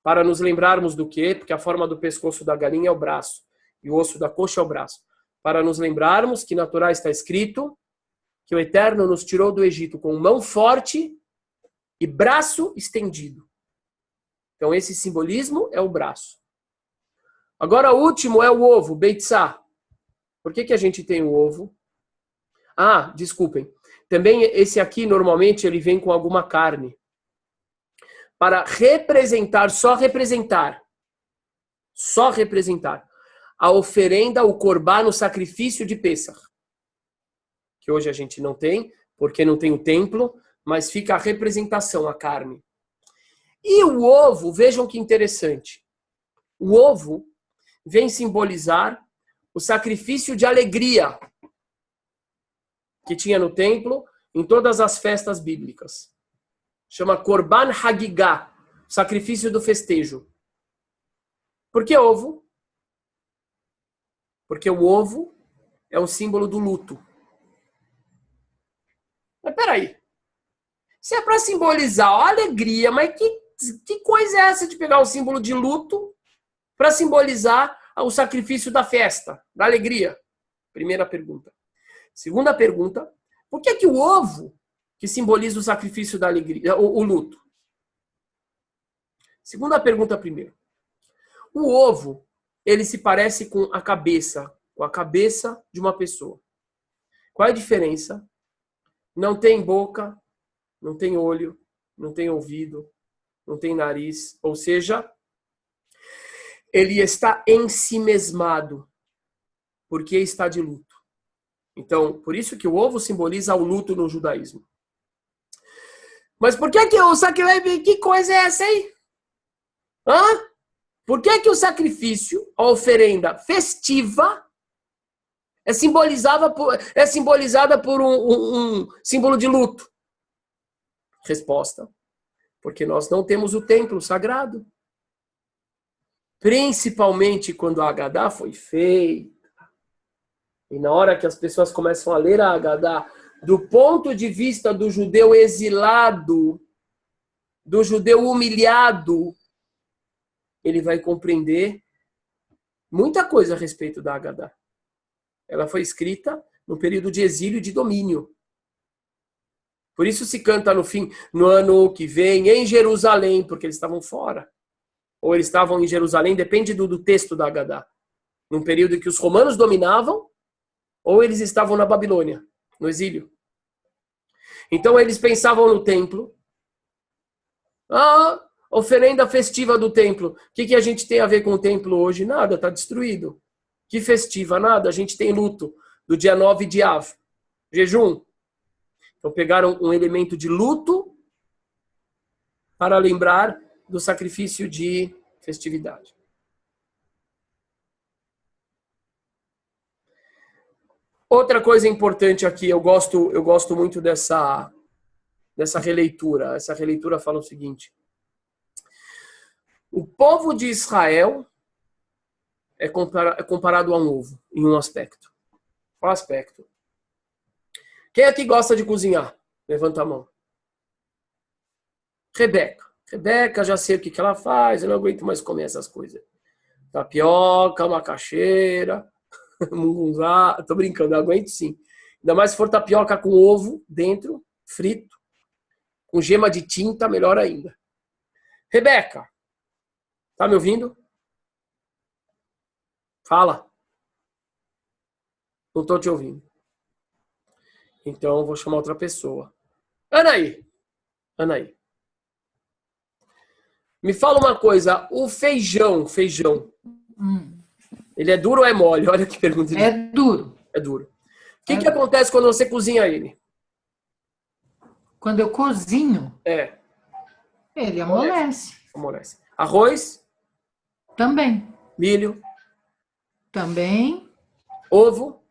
Para nos lembrarmos do quê? Porque a forma do pescoço da galinha é o braço. E o osso da coxa é o braço. Para nos lembrarmos que na Torá está escrito que o Eterno nos tirou do Egito com mão forte e braço estendido. Então esse simbolismo é o braço. Agora o último é o ovo, beitzá. Por que a gente tem o ovo? Ah, desculpem. Também esse aqui normalmente ele vem com alguma carne. Para representar a oferenda, o corbá no sacrifício de Pêssach. Que hoje a gente não tem, porque não tem o templo, mas fica a representação, a carne. E o ovo, vejam que interessante. O ovo vem simbolizar o sacrifício de alegria que tinha no templo em todas as festas bíblicas. Chama Korban Hagigah, sacrifício do festejo. Por que ovo? Porque o ovo é um símbolo do luto. Mas peraí. Se é para simbolizar a alegria, mas que coisa é essa de pegar o símbolo de luto para simbolizar o sacrifício da festa, da alegria? Primeira pergunta. Segunda pergunta, por que o ovo que simboliza o sacrifício da alegria, o luto? Segunda pergunta primeiro. O ovo, ele se parece com a cabeça de uma pessoa. Qual é a diferença? Não tem boca, não tem olho, não tem ouvido, não tem nariz, ou seja, ele está ensimesmado, porque está de luto. Então, por isso que o ovo simboliza o luto no judaísmo. Mas por que o sacrifício, que coisa é essa aí? Hã? Por que o sacrifício, a oferenda festiva, é simbolizada por um símbolo de luto? Resposta: porque nós não temos o templo sagrado. Principalmente quando a Agadá foi feita. E na hora que as pessoas começam a ler a Agadá, do ponto de vista do judeu exilado, do judeu humilhado, ele vai compreender muita coisa a respeito da Agadá. Ela foi escrita no período de exílio e de domínio. Por isso se canta no ano que vem, em Jerusalém, porque eles estavam fora. Ou eles estavam em Jerusalém, depende do texto da Agadá. Num período em que os romanos dominavam, ou eles estavam na Babilônia, no exílio. Então eles pensavam no templo. Ah, oferenda festiva do templo. O que a gente tem a ver com o templo hoje? Nada, está destruído. Que festiva? Nada, a gente tem luto do dia 9 de Av. Jejum. Então pegaram um elemento de luto para lembrar do sacrifício de festividade. Outra coisa importante aqui, eu gosto muito dessa releitura. Essa releitura fala o seguinte: o povo de Israel é comparado a um ovo, em um aspecto. Qual aspecto? Quem aqui gosta de cozinhar? Levanta a mão. Rebeca. Rebeca, já sei o que ela faz, eu não aguento mais comer essas coisas. Tapioca, macaxeira, mungunzá. Tô brincando, eu aguento sim. Ainda mais se for tapioca com ovo dentro, frito, com gema de tinta, melhor ainda. Rebeca, tá me ouvindo? Fala. Não tô te ouvindo. Então, eu vou chamar outra pessoa. Anaí. Me fala uma coisa. O feijão. Ele é duro ou é mole? Olha que pergunta. É duro. É duro. O que acontece quando você cozinha ele? Quando eu cozinho, ele amolece. Amolece. Arroz? Também. Milho? Também. Ovo?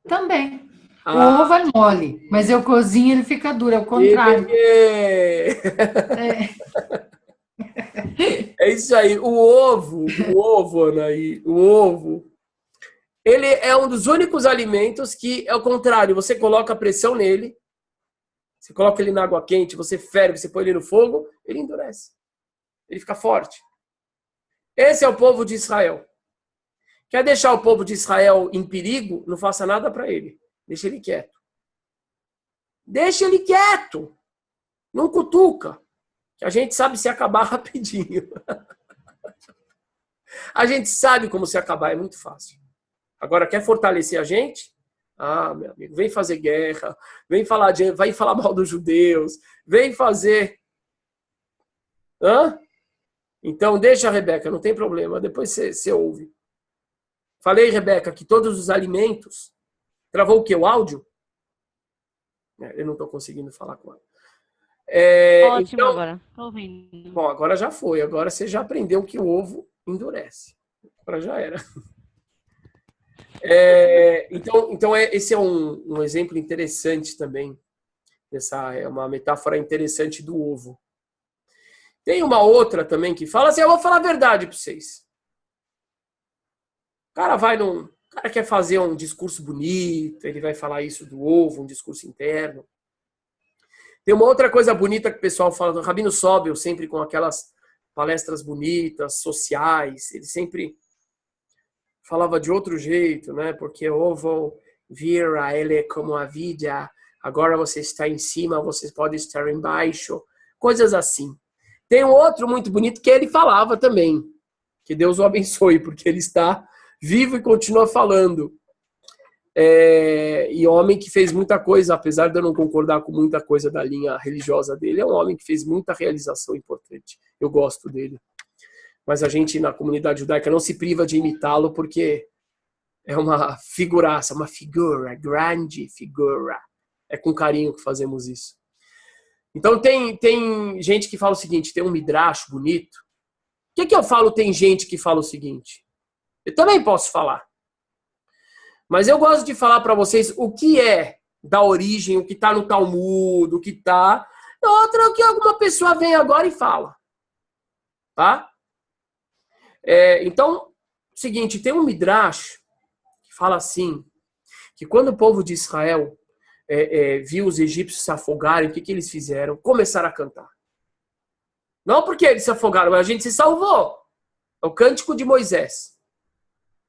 Também. O ovo é mole, mas eu cozinho ele fica duro, é o contrário. É isso aí. O ovo, Anaí, o ovo, ele é um dos únicos alimentos que é o contrário. Você coloca pressão nele, você coloca ele na água quente, você ferve, você põe ele no fogo, ele endurece. Ele fica forte. Esse é o povo de Israel. Quer deixar o povo de Israel em perigo? Não faça nada para ele. Deixa ele quieto. Deixa ele quieto. Não cutuca. Que a gente sabe se acabar rapidinho. A gente sabe como se acabar, é muito fácil. Agora, quer fortalecer a gente? Ah, meu amigo, vem fazer guerra, vem falar mal dos judeus, vem fazer... Hã? Então, deixa, Rebeca, não tem problema, depois você ouve. Falei, Rebeca, que todos os alimentos... Travou o quê? O áudio? Eu não estou conseguindo falar com ela. Ótimo, então, agora. Tô ouvindo. Bom, agora já foi. Agora você já aprendeu que o ovo endurece. Agora já era. Então esse é um exemplo interessante também. É uma metáfora interessante do ovo. Tem uma outra também que fala assim, eu vou falar a verdade para vocês. O cara quer fazer um discurso bonito, ele vai falar isso do ovo, um discurso interno. Tem uma outra coisa bonita que o pessoal fala, do Rabino Sobel, sempre com aquelas palestras bonitas, sociais, ele sempre falava de outro jeito, né? Porque o ovo vira ele como a vida, agora você está em cima, você pode estar embaixo, coisas assim. Tem um outro muito bonito que ele falava também, que Deus o abençoe, porque ele está vivo e continua falando. E homem que fez muita coisa, apesar de eu não concordar com muita coisa da linha religiosa dele, é um homem que fez muita realização importante. Eu gosto dele. Mas a gente na comunidade judaica não se priva de imitá-lo porque é uma figuraça, uma figura, grande figura. É com carinho que fazemos isso. Então tem gente que fala o seguinte, tem um midrash bonito. O que eu falo? Tem gente que fala o seguinte. Eu também posso falar. Mas eu gosto de falar para vocês o que é da origem, o que está no Talmud, o que está... Outra que alguma pessoa vem agora e fala. Tá? Então, seguinte, tem um midrash que fala assim, que quando o povo de Israel viu os egípcios se afogarem, o que eles fizeram? Começaram a cantar. Não porque eles se afogaram, mas a gente se salvou. É o Cântico de Moisés.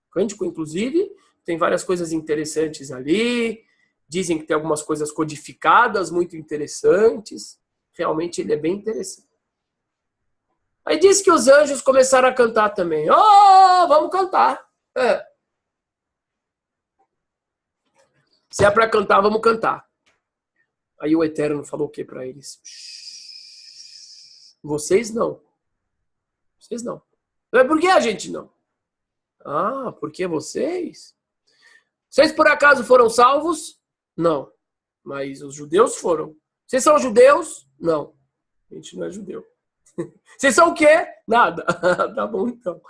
O Cântico, inclusive, tem várias coisas interessantes ali. Dizem que tem algumas coisas codificadas muito interessantes. Realmente ele é bem interessante. Aí diz que os anjos começaram a cantar também. Oh, vamos cantar. Se é para cantar, vamos cantar. Aí o Eterno falou o que para eles? Vocês não. Vocês não. Por que a gente não? Porque vocês? Vocês por acaso foram salvos? Não. Mas os judeus foram. Vocês são judeus? Não. A gente não é judeu. Vocês são o quê? Nada. Tá bom, então.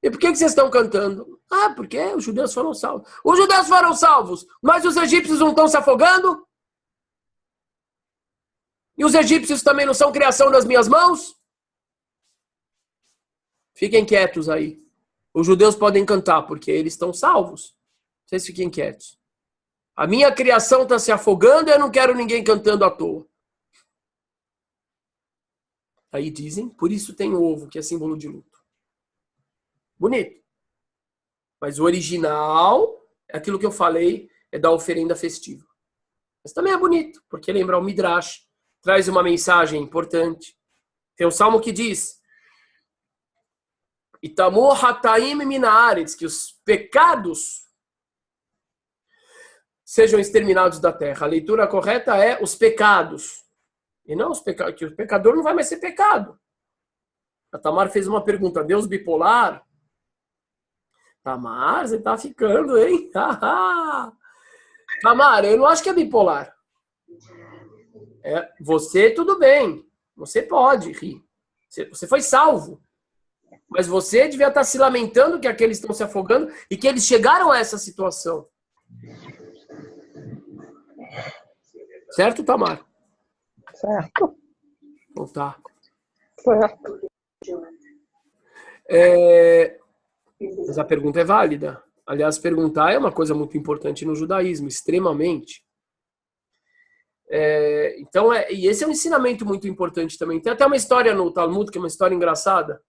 E por que vocês estão cantando? Ah, porque os judeus foram salvos. Os judeus foram salvos, mas os egípcios não estão se afogando? E os egípcios também não são criação das minhas mãos? Fiquem quietos aí. Os judeus podem cantar, porque eles estão salvos. Vocês fiquem quietos. A minha criação está se afogando e eu não quero ninguém cantando à toa. Aí dizem, por isso tem o ovo, que é símbolo de luto. Bonito. Mas o original, aquilo que eu falei, é da oferenda festiva. Mas também é bonito, porque lembra o Midrash, traz uma mensagem importante. Tem um salmo que diz, Itamur hataim minaretz, que os pecados sejam exterminados da terra. A leitura correta é os pecados. E não os pecados, que o pecador não vai mais ser pecado. A Tamar fez uma pergunta, Deus bipolar? Tamar, você tá ficando, hein? Tamar, eu não acho que é bipolar. Você, tudo bem. Você pode rir. Você foi salvo. Mas você devia estar se lamentando que aqueles estão se afogando e que eles chegaram a essa situação. Certo, Tamar? Certo. Então tá. Certo. Mas a pergunta é válida. Aliás, perguntar é uma coisa muito importante no judaísmo, extremamente. Então, e esse é um ensinamento muito importante também. Tem até uma história no Talmud, que é uma história engraçada.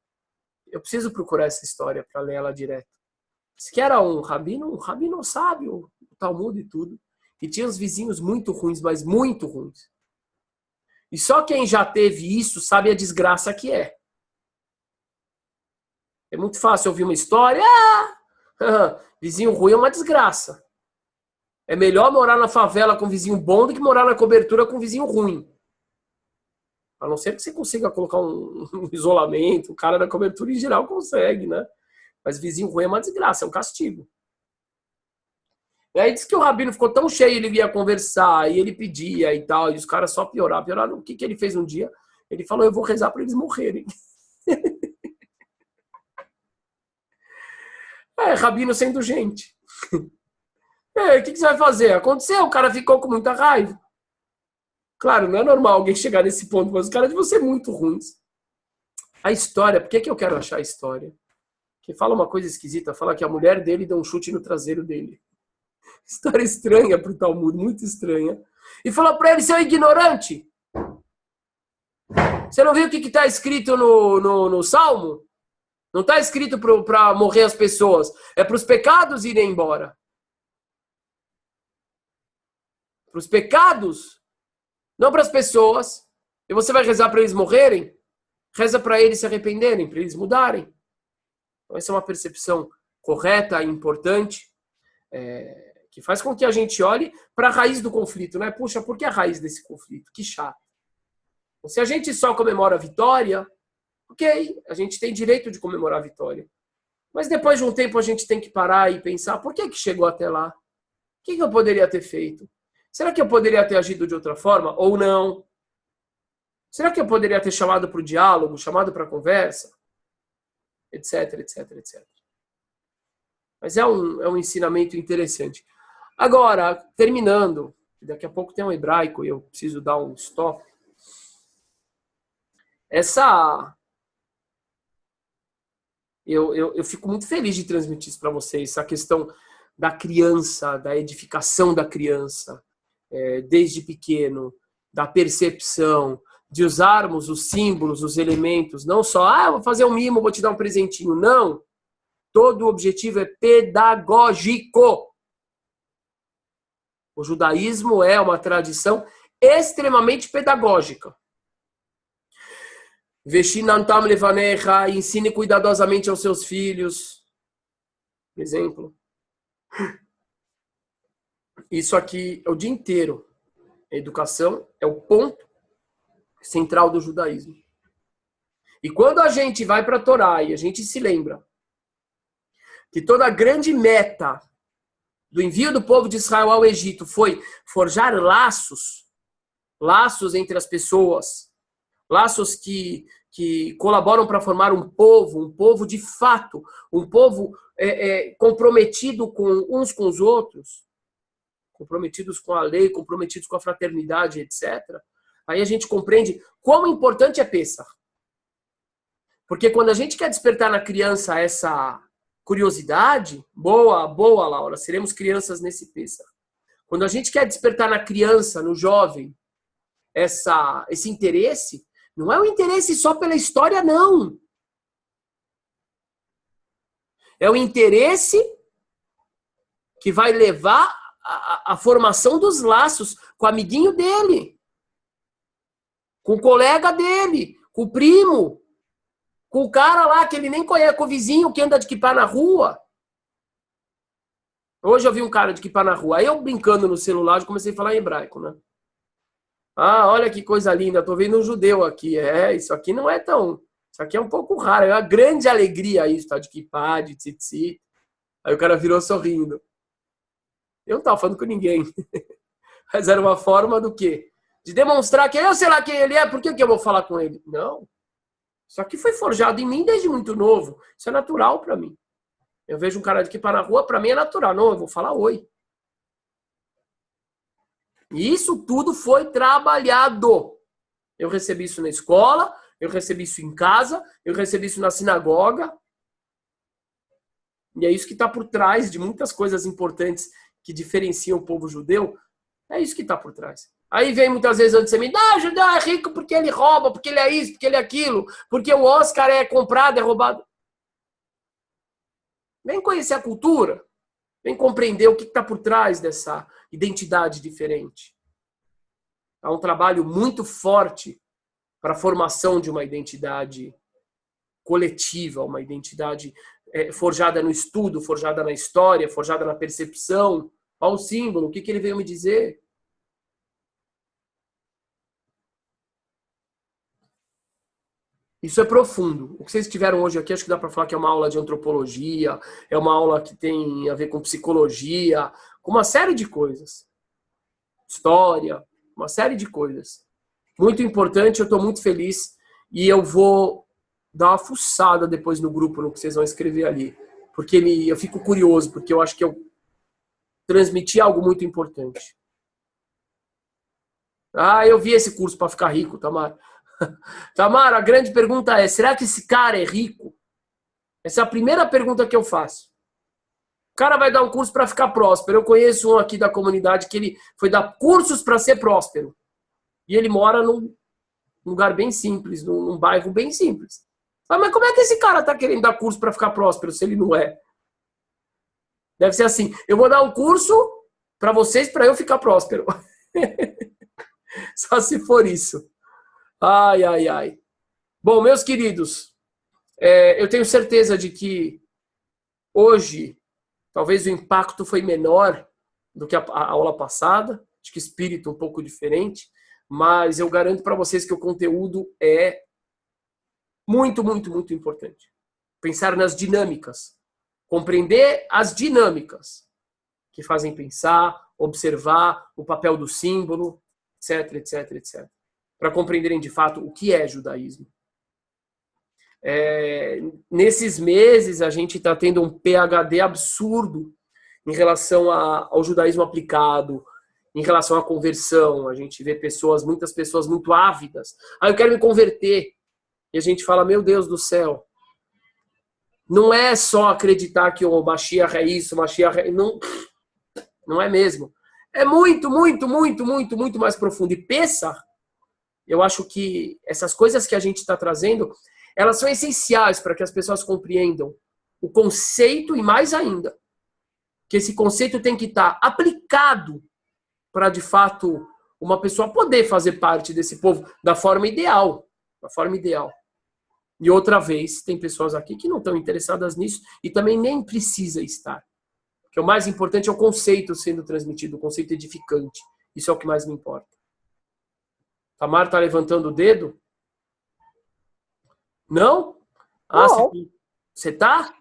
Eu preciso procurar essa história para ler ela direto. Diz que era um rabino sábio, o Talmud e tudo, que tinha uns vizinhos muito ruins, mas muito ruins. E só quem já teve isso sabe a desgraça que é. É muito fácil ouvir uma história. Vizinho ruim é uma desgraça. É melhor morar na favela com vizinho bom do que morar na cobertura com vizinho ruim. A não ser que você consiga colocar um isolamento. O cara da cobertura em geral consegue, né? Mas vizinho ruim é uma desgraça, é um castigo. E aí diz que o rabino ficou tão cheio, ele ia conversar, e ele pedia e tal, e os caras só pioraram. O que ele fez um dia? Ele falou, eu vou rezar para eles morrerem. Rabino sendo gente. O que você vai fazer? Aconteceu, o cara ficou com muita raiva. Claro, não é normal alguém chegar nesse ponto, mas os caras deviam ser muito ruins. A história, por que eu quero achar a história? Porque fala uma coisa esquisita, fala que a mulher dele deu um chute no traseiro dele. História estranha pro Talmud, muito estranha. E falou para ele, seu ignorante, você não viu o que está escrito no Salmo? Não está escrito para morrer as pessoas, é para os pecados irem embora. Para os pecados, não para as pessoas. E você vai rezar para eles morrerem? Reza para eles se arrependerem, para eles mudarem. Então, essa é uma percepção correta e importante, que faz com que a gente olhe para a raiz do conflito, né? Puxa, por que a raiz desse conflito? Que chato. Então, se a gente só comemora a vitória, ok, a gente tem direito de comemorar a vitória. Mas depois de um tempo a gente tem que parar e pensar, por que chegou até lá? O que eu poderia ter feito? Será que eu poderia ter agido de outra forma ou não? Será que eu poderia ter chamado para o diálogo, chamado para a conversa? Etc, etc, etc. Mas é um ensinamento interessante. Agora, terminando, daqui a pouco tem um hebraico e eu preciso dar um stop. Eu fico muito feliz de transmitir isso para vocês, essa questão da criança, da edificação da criança, desde pequeno, da percepção, de usarmos os símbolos, os elementos, não só, eu vou fazer um mimo, vou te dar um presentinho, não. Todo o objetivo é pedagógico. O judaísmo é uma tradição extremamente pedagógica. Veshinantam levanecha, ensine cuidadosamente aos seus filhos. Por exemplo. Isso aqui é o dia inteiro. A educação é o ponto central do judaísmo. E quando a gente vai para a Torá e a gente se lembra que toda a grande meta do envio do povo de Israel ao Egito foi forjar laços entre as pessoas, laços que colaboram para formar um povo de fato, um povo comprometido uns com os outros, comprometidos com a lei, comprometidos com a fraternidade, etc. Aí a gente compreende quão importante é Pêssar. Porque quando a gente quer despertar na criança essa curiosidade, boa, Laura, seremos crianças nesse Pêssar. Quando a gente quer despertar na criança, no jovem, esse interesse, não é um interesse só pela história, não. É o interesse que vai levar a formação dos laços com o amiguinho dele, com o colega dele, com o primo, com o cara lá que ele nem conhece, com o vizinho que anda de kippá na rua. Hoje eu vi um cara de kippá na rua. Aí eu brincando no celular, comecei a falar em hebraico, né? Ah, olha que coisa linda, tô vendo um judeu aqui. Isso aqui não é tão... Isso aqui é um pouco raro, é uma grande alegria isso, tá? De kippá, de tzitzit. Aí o cara virou sorrindo. Eu não tava falando com ninguém. Mas era uma forma do quê? De demonstrar que eu sei lá quem ele é, por que eu vou falar com ele? Não. Isso aqui foi forjado em mim desde muito novo. Isso é natural para mim. Eu vejo um cara de kippá na rua, para mim é natural. Não, eu vou falar oi. E isso tudo foi trabalhado. Eu recebi isso na escola, eu recebi isso em casa, eu recebi isso na sinagoga. E é isso que está por trás de muitas coisas importantes que diferenciam o povo judeu. É isso que está por trás. Aí vem muitas vezes onde você me dá, o judeu é rico porque ele rouba, porque ele é isso, porque ele é aquilo, porque o Oscar é comprado, é roubado. Vem conhecer a cultura. Vem compreender o que está por trás dessa identidade diferente. Há um trabalho muito forte para a formação de uma identidade coletiva, uma identidade forjada no estudo, forjada na história, forjada na percepção. Olha o símbolo, o que ele veio me dizer? Isso é profundo. O que vocês tiveram hoje aqui, acho que dá para falar que é uma aula de antropologia, é uma aula que tem a ver com psicologia, com uma série de coisas. História, uma série de coisas. Muito importante, eu estou muito feliz e eu vou dar uma fuçada depois no grupo, no que vocês vão escrever ali. Porque eu fico curioso, porque eu acho que eu transmiti algo muito importante. Ah, eu vi esse curso para ficar rico, Tamara. Tamara, a grande pergunta é, será que esse cara é rico? Essa é a primeira pergunta que eu faço. O cara vai dar um curso para ficar próspero. Eu conheço um aqui da comunidade que ele foi dar cursos para ser próspero. E ele mora num lugar bem simples, num bairro bem simples. Mas como é que esse cara está querendo dar curso para ficar próspero se ele não é? Deve ser assim, eu vou dar um curso para vocês para eu ficar próspero. Só se for isso. Ai, ai, ai. Bom, meus queridos, eu tenho certeza de que hoje talvez o impacto foi menor do que a aula passada. Acho que espírito um pouco diferente. Mas eu garanto para vocês que o conteúdo é muito, muito, muito importante. Pensar nas dinâmicas. Compreender as dinâmicas que fazem pensar, observar o papel do símbolo, etc, etc, etc. Para compreenderem de fato o que é judaísmo. Nesses meses a gente está tendo um PhD absurdo em relação ao judaísmo aplicado, em relação à conversão. A gente vê muitas pessoas muito ávidas. Eu quero me converter. E a gente fala, meu Deus do céu. Não é só acreditar que o Mashiach é isso, o Mashiach é... Não é mesmo. É muito, muito, muito, muito, muito mais profundo. E Pêssar, eu acho que essas coisas que a gente está trazendo, elas são essenciais para que as pessoas compreendam o conceito e mais ainda, que esse conceito tem que estar aplicado para, de fato, uma pessoa poder fazer parte desse povo da forma ideal. Da forma ideal. E outra vez, tem pessoas aqui que não estão interessadas nisso e também nem precisa estar. Porque o mais importante é o conceito sendo transmitido, o conceito edificante. Isso é o que mais me importa. Tamar está levantando o dedo? Não? Não. Você tá?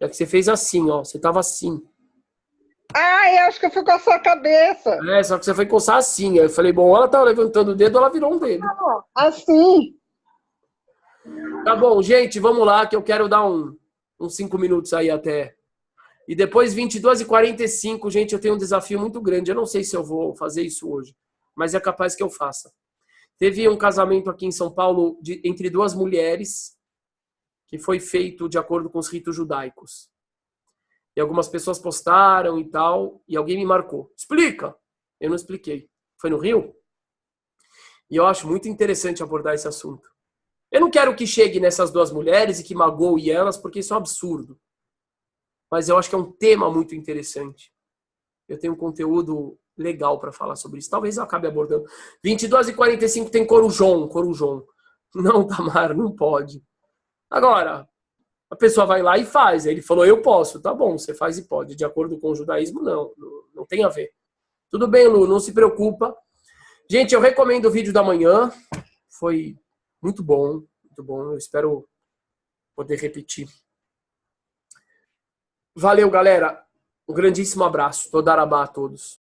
É que você fez assim, ó. Você estava assim. Ah, eu acho que eu fui com a sua cabeça. É, só que você foi coçar assim. Aí eu falei, bom, ela tava levantando o dedo, ela virou um dedo. Assim. Tá bom, gente, vamos lá, que eu quero dar uns 5 minutos aí até. E depois, 22h45, gente, eu tenho um desafio muito grande. Eu não sei se eu vou fazer isso hoje, mas é capaz que eu faça. Teve um casamento aqui em São Paulo entre duas mulheres que foi feito de acordo com os ritos judaicos. E algumas pessoas postaram e tal, e alguém me marcou. Explica! Eu não expliquei. Foi no Rio? E eu acho muito interessante abordar esse assunto. Eu não quero que chegue nessas duas mulheres e que magoe elas, porque isso é um absurdo. Mas eu acho que é um tema muito interessante. Eu tenho um conteúdo legal para falar sobre isso. Talvez eu acabe abordando. 22h45 tem Corujão. Não, Tamara, não pode. Agora, a pessoa vai lá e faz. Ele falou, eu posso. Tá bom, você faz e pode. De acordo com o judaísmo, não tem a ver. Tudo bem, Lu, não se preocupa. Gente, eu recomendo o vídeo da manhã. Foi muito bom, muito bom. Eu espero poder repetir. Valeu, galera. Um grandíssimo abraço. Todarabá a todos.